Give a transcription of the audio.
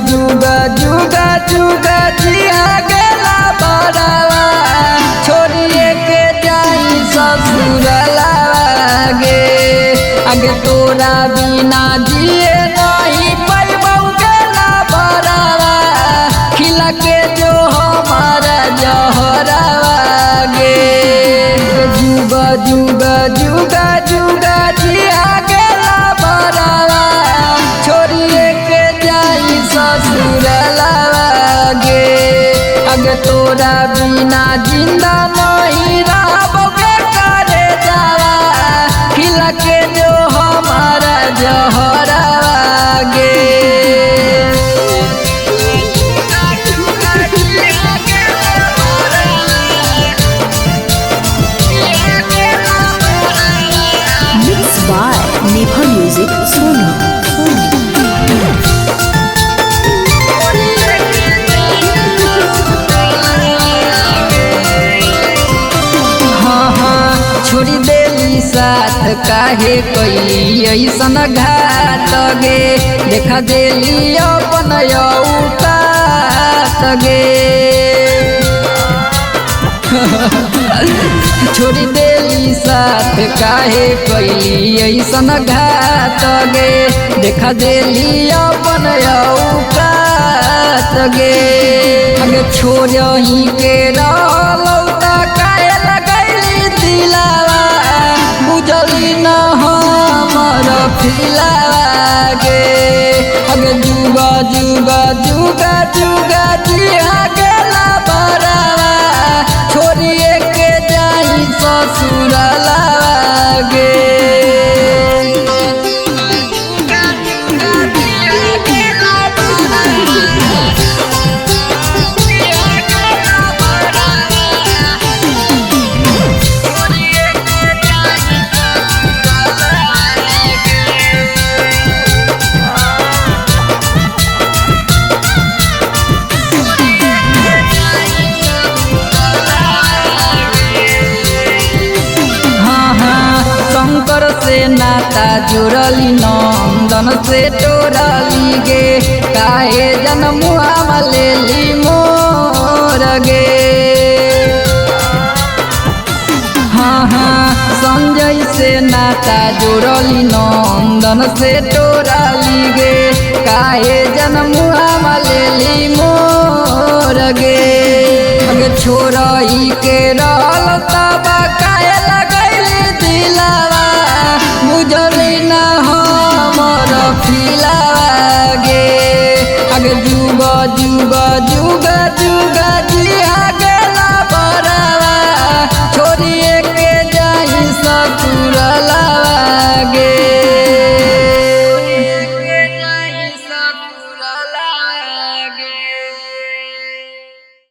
जुगा जुगा जुगा जिया गेला बड़ावा छोड़िए के जाई ससुरला गे आगे तोरा बिना जिए नहीं पैबऊ गेला बड़ावा खिला के जो हमारा जहरावा गे जुगा जुगा जुगा जुगा जिया गेला बड़ावा छोड़िए के जाई ससुरला गे अगे तोरा बिना जिंदा नहीं रहबे करे जावा खिला के जो हमारा जहरावा गे Mixed by Nepha Music Sonu. छोड़ी देली साथ काहे कैली ऐसन घात गे देखा देली अपन औकात गे छोड़ी देली साथ काहे कैली ऐसन घात गे देखा देली अपन औकात गे अगे छोड़ही के रहलौता काहे लगैली दिलावा बुझली न हमर फिलावा गे अगे जुगा जुगा जुगा जुगा जिया गेला बड़ावा छोड़िए के जाई ससुरला गे शंकर से नाता जुड़ली नंदन से तोड़ली गे काहे जन्मुआ लेली मोर गे संजय से नाता जुड़ली नंदन से तोड़ली गे काहे जन्मुआ लेली मोर गे छोड़